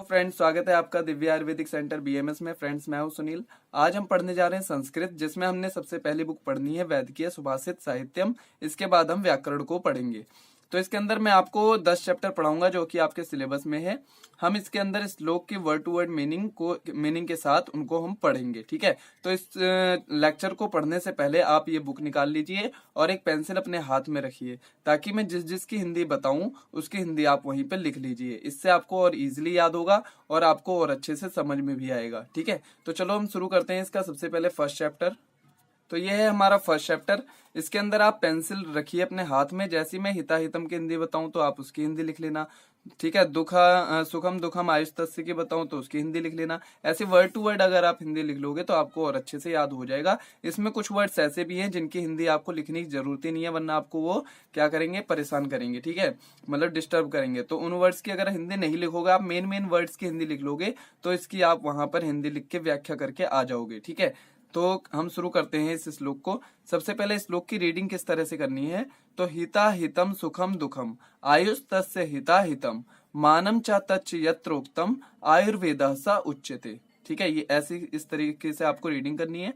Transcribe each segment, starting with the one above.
Friends, स्वागत है आपका दिव्य आयुर्वेदिक सेंटर बीएमएस में। फ्रेंड्स, मैं हूं सुनील। आज हम पढ़ने जा रहे हैं संस्कृत, जिसमें हमने सबसे पहली बुक पढ़नी है वैदिकीय सुभाषित साहित्यम। इसके बाद हम व्याकरण को पढ़ेंगे। तो इसके अंदर मैं आपको 10 चैप्टर पढ़ाऊंगा जो कि आपके सिलेबस में है। हम इसके अंदर श्लोक की वर्ड टू वर्ड मीनिंग के साथ उनको हम पढ़ेंगे, ठीक है। तो इस लेक्चर को पढ़ने से पहले आप ये बुक निकाल लीजिए और एक पेंसिल अपने हाथ में रखिए, ताकि मैं जिस जिसकी हिंदी बताऊं उसकी हिंदी आप वहीं पे लिख लीजिए। इससे आपको और इजीली याद होगा और आपको और अच्छे से समझ में भी आएगा, ठीक है। तो चलो हम शुरू करते हैं इसका सबसे पहले फर्स्ट चैप्टर। तो ये है हमारा फर्स्ट चैप्टर। इसके अंदर आप पेंसिल रखिए अपने हाथ में। जैसे मैं हिता हितम की हिंदी बताऊं तो आप उसकी हिंदी लिख लेना, ठीक है। सुखम दुखम आयुस्तस्य की बताऊं तो उसकी हिंदी लिख लेना। ऐसे वर्ड टू वर्ड अगर आप हिंदी लिख लोगे तो आपको और अच्छे से याद हो जाएगा। इसमें कुछ वर्ड्स ऐसे भी हैं जिनकी हिंदी आपको लिखने की जरूरत ही नहीं है, वरना आपको वो क्या करेंगे, परेशान करेंगे, ठीक है, मतलब डिस्टर्ब करेंगे। तो उन वर्ड्स की अगर हिंदी नहीं लिखोगे, आप मेन वर्ड्स की हिंदी लिख लोगे तो इसकी आप वहां पर हिंदी लिख के व्याख्या करके आ जाओगे, ठीक है। तो हम शुरू करते हैं इस श्लोक को। सबसे पहले श्लोक की रीडिंग किस तरह से करनी है। तो हिता हितम सुखम दुखम आयुस्तस्य हिता हितम मानम च तच्च यत्रोक्तम आयुर्वेदः स उच्यते, ठीक है। ये ऐसी इस तरीके से आपको रीडिंग करनी है।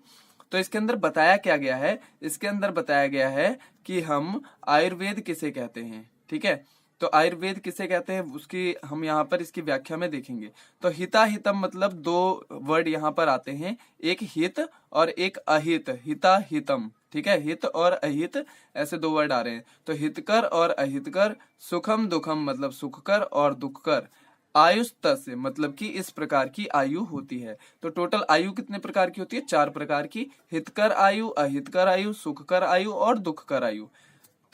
तो इसके अंदर बताया क्या गया है, इसके अंदर बताया गया है कि हम आयुर्वेद किसे कहते हैं, ठीक है। तो आयुर्वेद किसे कहते हैं उसकी हम यहाँ पर इसकी व्याख्या में देखेंगे। तो हिता हितम मतलब दो वर्ड यहाँ पर आते हैं, एक हित और एक अहित। हिता हितम, ठीक है, हित और अहित ऐसे दो वर्ड आ रहे हैं। तो हितकर और अहितकर, सुखम दुखम मतलब सुखकर और दुखकर, आयुस्तस्य मतलब कि इस प्रकार की आयु होती है। तो टोटल आयु कितने प्रकार की होती है, 4 प्रकार की। हितकर आयु, अहितकर आयु, सुखकर आयु और दुखकर आयु,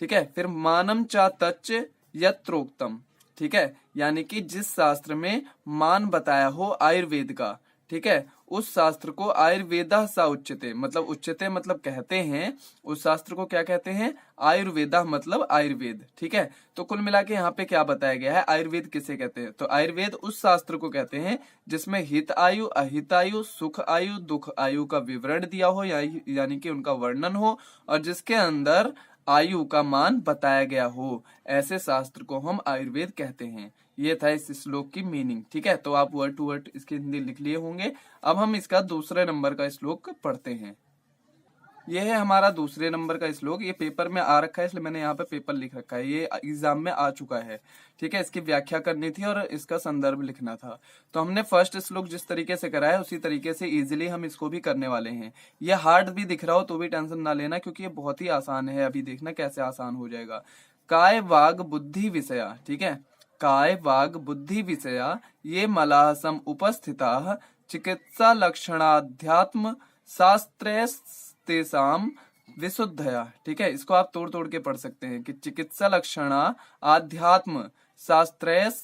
ठीक है। फिर मानम चा तच्च यत्रोक्तम, ठीक है, यानी कि जिस शास्त्र में मान बताया हो आयुर्वेद का, ठीक है, उस शास्त्र को आयुर्वेदा सा उच्यते मतलब उच्यते मतलब कहते हैं, उस शास्त्र को क्या कहते हैं, आयुर्वेदा मतलब आयुर्वेद, ठीक है। तो कुल मिला के यहाँ पे क्या बताया गया है, आयुर्वेद किसे कहते हैं। तो आयुर्वेद उस शास्त्र को कहते हैं जिसमें हित आयु, अहित आयु, सुख आयु, दुख आयु का विवरण दिया हो, यानी कि उनका वर्णन हो, और जिसके अंदर आयु का मान बताया गया हो, ऐसे शास्त्र को हम आयुर्वेद कहते हैं। ये था इस श्लोक की मीनिंग, ठीक है। तो आप वर्ड टू वर्ड इसकी हिंदी लिख लिए होंगे। अब हम इसका दूसरे नंबर का श्लोक पढ़ते हैं। यह है हमारा दूसरे नंबर का श्लोक। ये पेपर में आ रखा है, इसलिए मैंने यहाँ पे पेपर लिख रखा है, ये एग्जाम में आ चुका है, ठीक है। इसकी व्याख्या करनी थी और इसका संदर्भ लिखना था। तो हमने फर्स्ट श्लोक जिस तरीके से करा है उसी तरीके से इजीली हम इसको भी करने वाले हैं। ये हार्ड भी दिख रहा हो तो भी टेंशन ना लेना, क्योंकि ये बहुत ही आसान है। अभी देखना कैसे आसान हो जाएगा। काय वाग बुद्धि विषया, ठीक है, काय वाग बुद्धि विषया ये मलाह सम उपस्थिता चिकित्सा लक्षणाध्यात्म शास्त्रे तेसाम विशुद्धया, ठीक है। इसको आप तोड़ तोड़ के पढ़ सकते हैं कि चिकित्सा लक्षणा आध्यात्म शास्त्रेस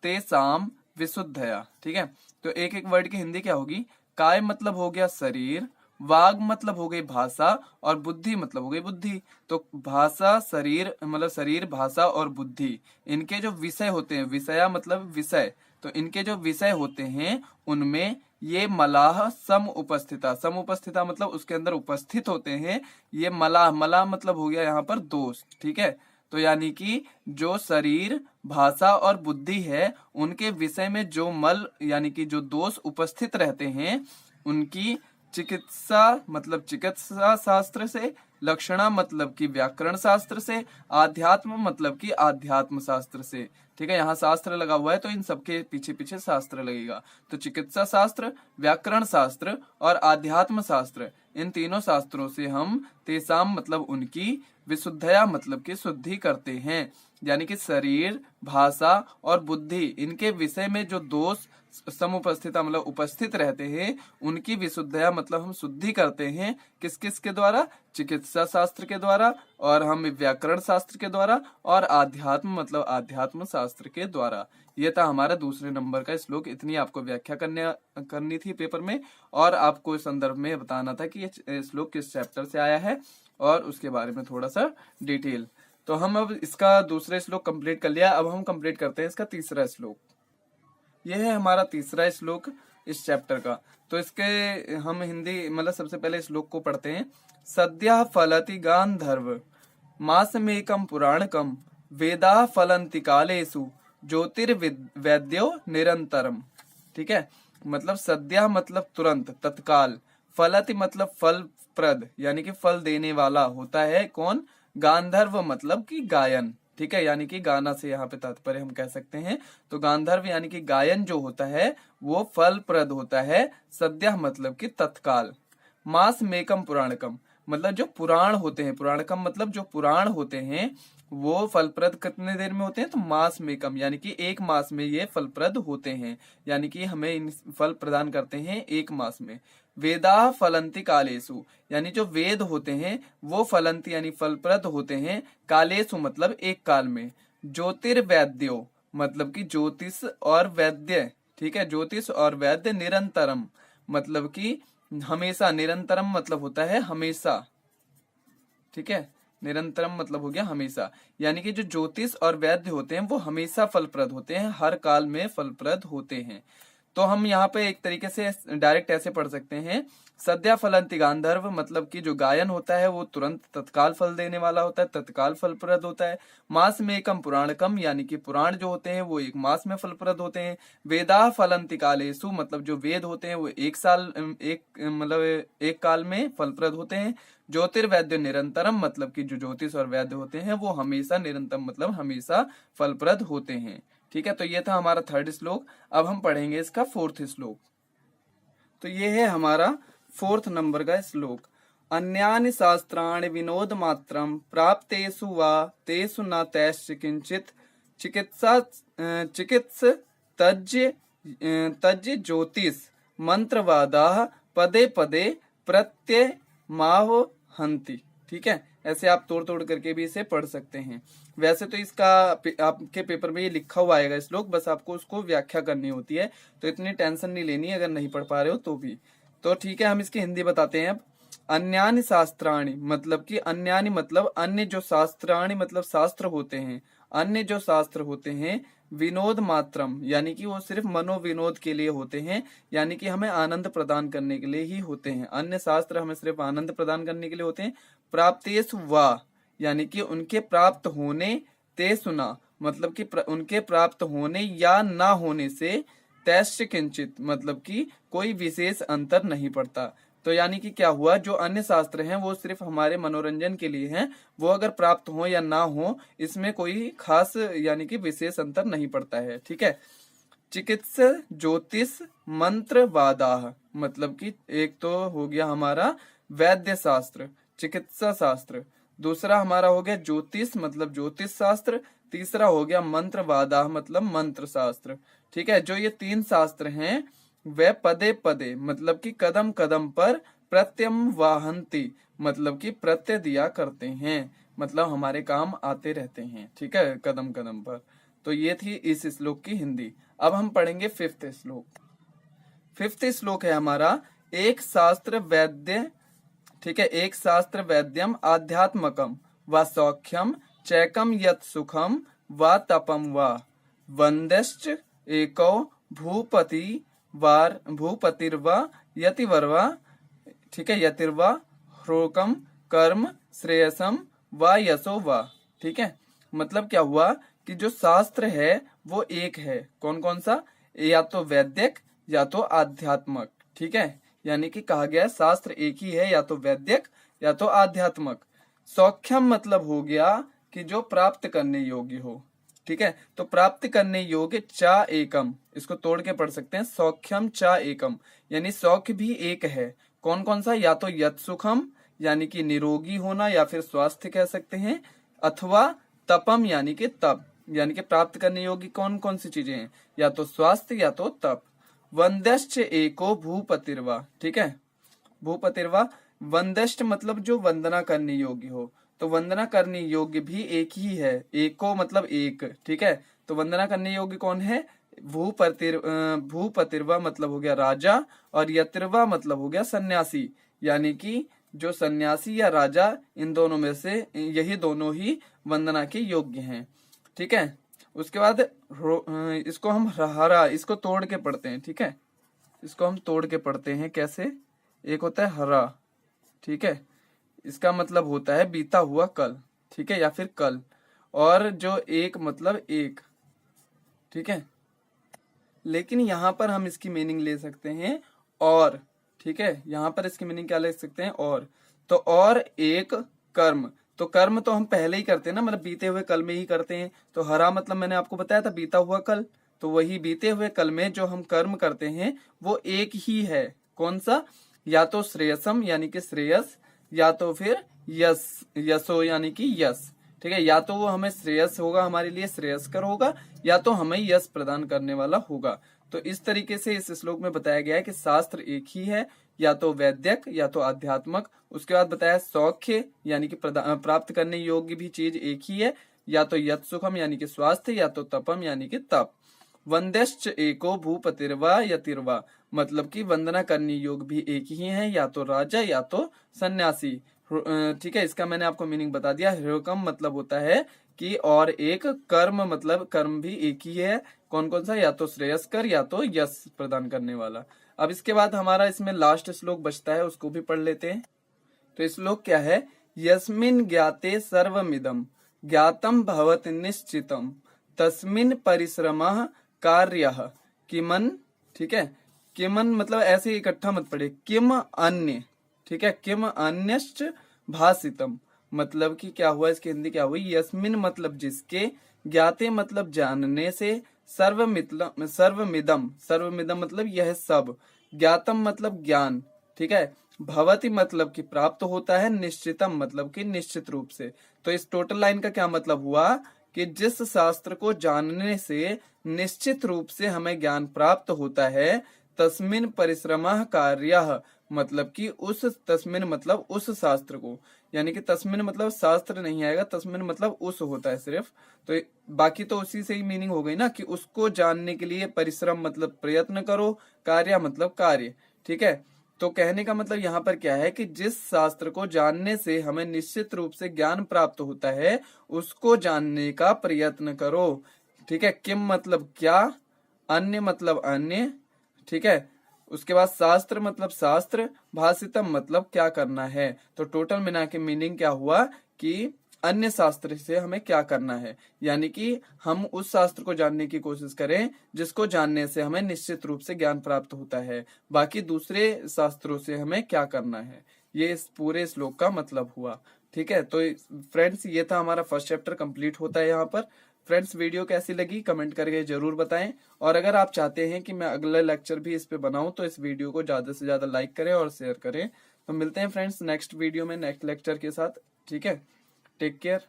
तेसाम विशुद्धया, ठीक है। तो एक एक वर्ड की हिंदी क्या होगी। काय मतलब हो गया शरीर, वाग मतलब हो गई भाषा, और बुद्धि मतलब हो गई बुद्धि। तो भाषा, शरीर मतलब शरीर, भाषा और बुद्धि, इनके जो विषय होते हैं, विषया मतलब विषय, तो इनके जो विषय होते हैं उनमें ये मलाह सम उपस्थिता मतलब उसके अंदर उपस्थित होते हैं। ये मलाह मतलब हो गया यहाँ पर दोष, ठीक है। तो यानी कि जो शरीर, भाषा और बुद्धि है उनके विषय में जो मल यानी कि जो दोष उपस्थित रहते हैं, उनकी चिकित्सा मतलब चिकित्सा शास्त्र से, लक्षणा मतलब कि व्याकरण शास्त्र से, आध्यात्म मतलब कि आध्यात्म शास्त्र से, ठीक है। यहाँ शास्त्र लगा हुआ है तो इन सबके पीछे पीछे शास्त्र लगेगा। तो चिकित्सा शास्त्र, व्याकरण शास्त्र और आध्यात्म शास्त्र, इन तीनों शास्त्रों से हम तेसाम मतलब उनकी, विशुद्धया मतलब कि शुद्धि करते हैं, यानी कि शरीर, भाषा और बुद्धि, इनके विषय में जो दोष समुपस्थिता मतलब उपस्थित रहते हैं, उनकी विशुद्धया मतलब हम शुद्धि करते हैं। किस किस के द्वारा, चिकित्सा शास्त्र के द्वारा, और हम व्याकरण शास्त्र के द्वारा, और आध्यात्म मतलब आध्यात्म शास्त्र के द्वारा। ये था हमारा दूसरे नंबर का श्लोक। इतनी आपको व्याख्या करनी थी पेपर में, और आपको इस संदर्भ में बताना था कि ये श्लोक किस चैप्टर से आया है और उसके बारे में थोड़ा सा डिटेल। तो हम अब इसका दूसरा श्लोक कंप्लीट कर लिया। अब हम कंप्लीट करते हैं इसका तीसरा श्लोक। यह है हमारा तीसरा श्लोक इस चैप्टर का। तो इसके हम हिंदी मतलब सबसे पहले श्लोक को पढ़ते हैं। सद्यः फलति गांधर्व मासमेकं पुराणकं वेदा फलन्ति कालेषु ज्योतिर्वैद्यो निरंतरम, ठीक है, मतलब सद्यः मतलब तुरंत तत्काल, फलति मतलब फल प्रद यानी कि फल देने वाला होता है कौन, गांधर्व मतलब कि गायन, ठीक है, यानी कि गाना से यहाँ पे तात्पर्य हम कह सकते हैं। तो गांधर्व यानी कि गायन जो होता है वो फल प्रद होता है, सद्यः मतलब कि तत्काल। मास मेकम पुराणकम मतलब जो पुराण होते हैं, पुराणकम मतलब जो पुराण होते हैं वो फलप्रद कितने देर में होते हैं, तो मास मेकम यानी कि एक मास में ये फलप्रद होते हैं, यानी कि हमें इन फल प्रदान करते हैं एक मास में। वेदा फलंति कालेसु यानी जो वेद होते हैं वो फलंति यानी फलप्रद होते हैं, कालेसु मतलब एक काल में। ज्योतिर्वैद्यो मतलब कि ज्योतिष और वैद्य, ठीक है, ज्योतिष और वैद्य, निरंतरम मतलब कि हमेशा, निरंतरम मतलब होता है हमेशा, ठीक है, निरंतरम मतलब हो गया हमेशा, यानी कि जो ज्योतिष और वैद्य होते हैं वो हमेशा फलप्रद होते हैं, हर काल में फलप्रद होते हैं। तो हम यहाँ पे एक तरीके से डायरेक्ट ऐसे पढ़ सकते हैं, सद्या फलंति गांधर्व मतलब कि जो गायन होता है वो तुरंत तत्काल फल देने वाला होता है, तत्काल फलप्रद होता है। मास में एकम पुराणकम यानी कि पुराण जो होते हैं वो एक मास में फलप्रद होते हैं। वेदा फलंति कालेसु मतलब जो वेद होते हैं वो एक साल, एक मतलब एक काल में फलप्रद होते हैं। ज्योतिर्वैद्य निरंतरम मतलब कि जो ज्योतिष और वैद्य होते हैं वो हमेशा, निरंतरम मतलब हमेशा फलप्रद होते हैं, ठीक है। तो ये था हमारा थर्ड श्लोक। अब हम पढ़ेंगे इसका फोर्थ श्लोक। तो ये है हमारा फोर्थ नंबर का श्लोक। अन्यानि शास्त्राणि विनोद मात्रम प्राप्तेषु वा तेषु न तैश्च किंचित चिकित्स तज्य ज्योतिष मंत्रवादाः पदे पदे प्रत्यय माह हंति, ठीक है। ऐसे आप तोड़ तोड़ करके भी इसे पढ़ सकते हैं। वैसे तो इसका आपके पेपर में ये लिखा हुआ आएगा श्लोक, बस आपको उसको व्याख्या करनी होती है, तो इतनी टेंशन नहीं लेनी अगर नहीं पढ़ पा रहे हो तो भी। तो ठीक है, हम इसकी हिंदी बताते हैं अब। अन्यानि शास्त्राणि मतलब कि अन्यानि मतलब अन्य, जो शास्त्राणि मतलब शास्त्र होते हैं, अन्य जो शास्त्र होते हैं, विनोद मात्रम यानी कि वो सिर्फ मनोविनोद के लिए होते हैं, यानी कि हमें आनंद प्रदान करने के लिए ही होते हैं। अन्य शास्त्र हमें सिर्फ आनंद प्रदान करने के लिए होते हैं। प्राप्तेषु वा यानी कि उनके प्राप्त होने, ते सुना मतलब कि उनके प्राप्त होने या ना होने से, तैश्च किंचित मतलब कि कोई विशेष अंतर नहीं पड़ता। तो यानी कि क्या हुआ, जो अन्य शास्त्र हैं वो सिर्फ हमारे मनोरंजन के लिए हैं, वो अगर प्राप्त हो या ना हो इसमें कोई खास यानी कि विशेष अंतर नहीं पड़ता है, ठीक है। चिकित्सा ज्योतिष मंत्र वादाह मतलब कि एक तो हो गया हमारा वैद्य शास्त्र, चिकित्सा शास्त्र, दूसरा हमारा हो गया ज्योतिष मतलब ज्योतिष शास्त्र, तीसरा हो गया मंत्र वादाह मतलब मंत्र शास्त्र, ठीक है। जो ये तीन शास्त्र हैं वे पदे पदे मतलब कि कदम कदम पर प्रत्यम वाहंती मतलब कि प्रत्यय दिया करते हैं, मतलब हमारे काम आते रहते हैं, ठीक है, कदम कदम पर। तो ये थी इस श्लोक की हिंदी। अब हम पढ़ेंगे फिफ्थ श्लोक। फिफ्थ श्लोक है हमारा, एक शास्त्र वैद्य, ठीक है, एक शास्त्र वैद्यम आध्यात्मकम व सौख्यम चैकम यत सुखम व तपम व वंदश्च एको भूपति वार भूपतिर्वा यतिवर्वा, ठीक है, यतिर्वा ह्रोकम कर्म श्रेयसम व यशो व, ठीक है। मतलब क्या हुआ कि जो शास्त्र है वो एक है, कौन कौन सा, या तो वैदिक या तो आध्यात्मक, ठीक है, यानी कि कहा गया शास्त्र एक ही है, या तो वैदिक या तो आध्यात्मक। सौख्यम मतलब हो गया कि जो प्राप्त करने योग्य हो, ठीक है। तो प्राप्त करने योग्य चा एकम, इसको तोड़ के पढ़ सकते हैं, सौख्यम चा एकम यानी सौख्य भी एक है, कौन कौन सा, या तो यत सुखम यानी कि निरोगी होना या फिर स्वास्थ्य कह सकते हैं, अथवा तपम यानी कि तप, यानी कि प्राप्त करने योग्य कौन कौन सी चीजें हैं, या तो स्वास्थ्य या तो तप। वंदश्च एको भूपतिर्वा, ठीक है, भूपतिर्वा, वंदश्च मतलब जो वंदना करने योग्य हो, तो वंदना करने योग्य भी एक ही है, एको मतलब एक, ठीक है। तो वंदना करने योग्य कौन है, भूपतिर्वा मतलब हो गया राजा, और यतिर्वा मतलब हो गया सन्यासी, यानी कि जो सन्यासी या राजा, इन दोनों में से यही दोनों ही वंदना के योग्य हैं, ठीक है। उसके बाद इसको हम हरा, इसको तोड़ के पढ़ते हैं, ठीक है, इसको हम तोड़ के पढ़ते हैं कैसे, एक होता है हरा, ठीक है, इसका मतलब होता है बीता हुआ कल, ठीक है, या फिर कल, और जो एक मतलब एक, ठीक है। लेकिन यहाँ पर हम इसकी मीनिंग ले सकते हैं और, ठीक है, यहाँ पर इसकी मीनिंग क्या ले सकते हैं, और। तो और एक कर्म, तो कर्म तो हम पहले ही करते हैं ना, मतलब बीते हुए कल में ही करते हैं। तो हरा मतलब मैंने आपको बताया था बीता हुआ कल, तो वही बीते हुए कल में जो हम कर्म करते हैं वो एक ही है। कौन सा? या तो श्रेयसम यानी कि श्रेयस, या तो फिर यस, यशो यानी कि यश। ठीक है, या तो वो हमें श्रेयस होगा, हमारे लिए श्रेयस्कर होगा, या तो हमें यश प्रदान करने वाला होगा। तो इस तरीके से इस श्लोक में बताया गया है कि शास्त्र एक ही है, या तो वैद्यक या तो आध्यात्मक। उसके बाद बताया सौख्य यानी कि प्राप्त करने योग्य भी चीज एक ही है, या तो यत सुखम यानी कि स्वास्थ्य, या तो तपम यानी कि तप। वंद्यश्च एको भूपतिर्वा यतिर्वा, मतलब कि वंदना करने योग्य भी एक ही है, या तो राजा या तो सन्यासी। ठीक है, इसका मैंने आपको मीनिंग बता दिया। ह्योकम मतलब होता है कि और एक, कर्म मतलब कर्म भी एक ही है। कौन कौन सा? या तो श्रेयस्कर या तो यश प्रदान करने वाला। अब इसके बाद हमारा इसमें लास्ट श्लोक बचता है, उसको भी पढ़ लेते हैं। तो श्लोक क्या है? यस्मिन् ज्ञाते सर्वमिदं ज्ञातम भवति निश्चितम तस्मिन् परिश्रमः कार्यः किमन। ठीक है, किमन मतलब ऐसे इकट्ठा मत पढ़े, किम अन्य। ठीक है, किम अन्यश्च भासितम, मतलब कि क्या हुआ, इसकी हिंदी क्या हुई? यस्मिन मतलब जिसके, ज्ञाते मतलब जानने से, सर्वमिदम, सर्वमिदम मतलब यह सब, ज्ञातम मतलब ज्ञान। ठीक है, भवति मतलब कि प्राप्त होता है, निश्चितम मतलब कि निश्चित रूप से। तो इस टोटल लाइन का क्या मतलब हुआ कि जिस शास्त्र को जानने से निश्चित रूप से हमें ज्ञान प्राप्त होता है, तस्मिन परिश्रमः कार्यः, मतलब कि उस, तस्मिन मतलब उस शास्त्र को, यानी कि तस्मिन मतलब शास्त्र नहीं आएगा, तस्मिन मतलब उस होता है सिर्फ। तो बाकी तो उसी से ही मीनिंग हो गई ना, कि उसको जानने के लिए परिश्रम मतलब प्रयत्न करो, कार्य मतलब कार्य। ठीक है, तो कहने का मतलब यहाँ पर क्या है कि जिस शास्त्र को जानने से हमें निश्चित रूप से ज्ञान प्राप्त होता है, उसको जानने का प्रयत्न करो। ठीक है, किम मतलब क्या, अन्य मतलब अन्य। ठीक है, उसके बाद शास्त्र मतलब शास्त्र, भाषितम मतलब क्या करना है। तो टोटल मिला के मीनिंग क्या हुआ कि अन्य शास्त्र से हमें क्या करना है, यानी कि हम उस शास्त्र को जानने की कोशिश करें जिसको जानने से हमें निश्चित रूप से ज्ञान प्राप्त होता है। बाकी दूसरे शास्त्रों से हमें क्या करना है, ये इस पूरे श्लोक का मतलब हुआ। ठीक है, तो फ्रेंड्स ये था हमारा फर्स्ट चैप्टर, कंप्लीट होता है यहाँ पर। फ्रेंड्स वीडियो कैसी लगी कमेंट करके जरूर बताएं, और अगर आप चाहते हैं कि मैं अगला लेक्चर भी इस पे बनाऊं तो इस वीडियो को ज्यादा से ज्यादा लाइक करें और शेयर करें। तो मिलते हैं फ्रेंड्स नेक्स्ट वीडियो में नेक्स्ट लेक्चर के साथ। ठीक है, टेक केयर।